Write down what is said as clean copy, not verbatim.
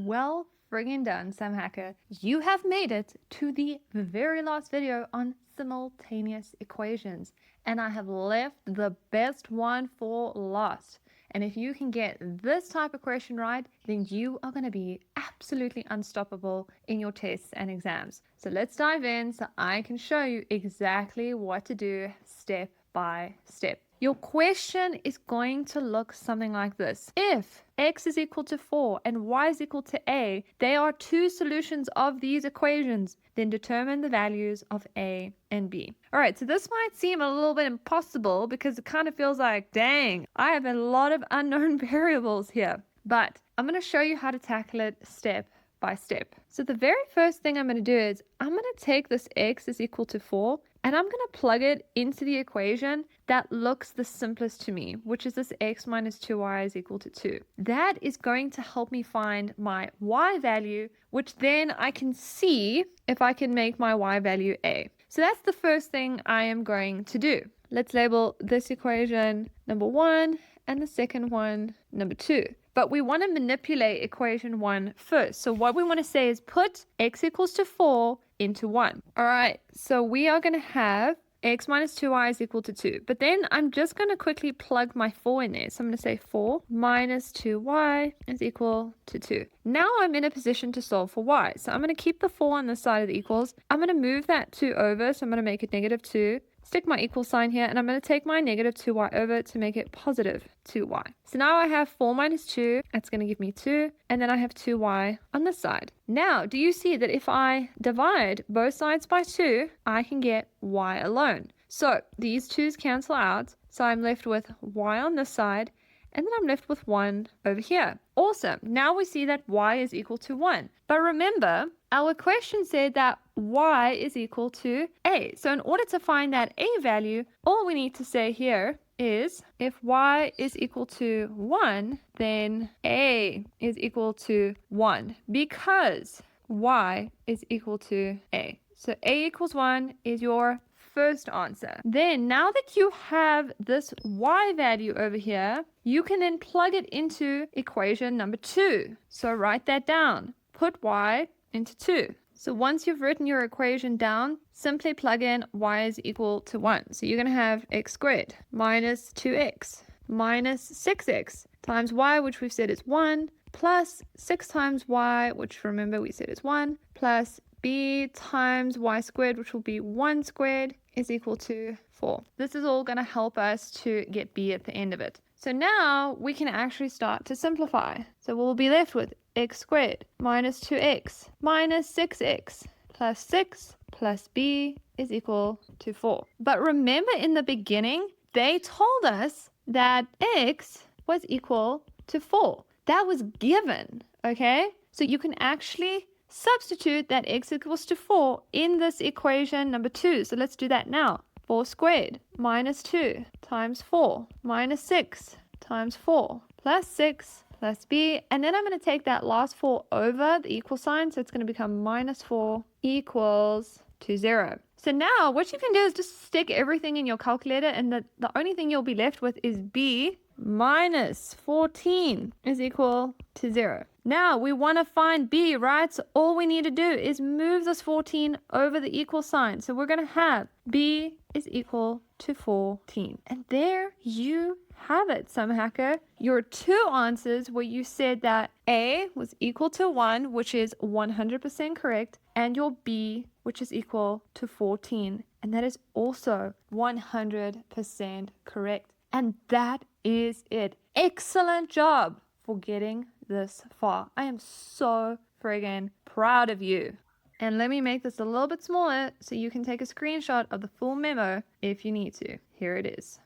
Well friggin' done, Sam Hacker. You have made it to the very last video on simultaneous equations, and I have left the best one for last. And if you can get this type of question right, then you are going to be absolutely unstoppable in your tests and exams. So let's dive in so I can show you exactly what to do step by step. Your question is going to look something like this. If x is equal to 4 and y is equal to a, they are two solutions of these equations. Then determine the values of a and b. All right, so this might seem a little bit impossible because it kind of feels like, dang, I have a lot of unknown variables here. But I'm going to show you how to tackle it step by step. So the very first thing I'm going to do is I'm going to take this x is equal to 4 and I'm going to plug it into the equation that looks the simplest to me, which is this x minus 2y is equal to 2. That is going to help me find my y value, which then I can see if I can make my y value a. So that's the first thing I am going to do. Let's label this equation number 1 and the second one number 2. But we want to manipulate equation 1 first. So what we want to say is put x equals to 4 into 1. All right, so we are going to have x minus 2y is equal to 2. But then I'm just going to quickly plug my 4 in there. So I'm going to say 4 minus 2y is equal to 2. Now I'm in a position to solve for y. So I'm going to keep the 4 on this side of the equals. I'm going to move that 2 over. So I'm going to make it negative 2. Stick my equal sign here, and I'm going to take my negative 2y over to make it positive 2y. So now I have 4 minus 2, that's going to give me 2, and then I have 2y on this side. Now, do you see that if I divide both sides by 2, I can get y alone? So these 2's cancel out, so I'm left with y on this side, and then I'm left with 1 over here. Awesome. Now we see that y is equal to 1. But remember, our question said that y is equal to a. So in order to find that a value, all we need to say here is if y is equal to 1, then a is equal to 1 because y is equal to a. So a equals 1 is your first answer. Then now that you have this y value over here, you can then plug it into equation number 2. So write that down. Put y into 2. So once you've written your equation down, simply plug in y is equal to 1. So you're going to have x squared minus 2x minus 6x times y, which we've said is 1, plus 6 times y, which remember we said is 1, plus b times y squared, which will be 1 squared, is equal to 4. This is all going to help us to get b at the end of it. So now we can actually start to simplify. So we'll be left with x squared minus 2x minus 6x plus 6 plus b is equal to 4. But remember in the beginning, they told us that x was equal to 4. That was given, okay? So you can actually substitute that x equals to 4 in this equation number 2. So let's do that now. 4 squared minus 2 times 4 minus 6 times 4 plus 6 plus b. And then I'm going to take that last 4 over the equal sign. So it's going to become minus 4 equals to 0. So now what you can do is just stick everything in your calculator, and the only thing you'll be left with is b minus 14 is equal to 0. Now we want to find b, right? So all we need to do is move this 14 over the equal sign. So we're going to have b is equal to 14. And there you have it, Some Hacker. Your two answers where you said that a was equal to 1, which is 100% correct, and your b, which is equal to 14. And that is also 100% correct. And that is it. Excellent job for getting this far. I am so friggin' proud of you. And let me make this a little bit smaller so you can take a screenshot of the full memo if you need to. Here it is.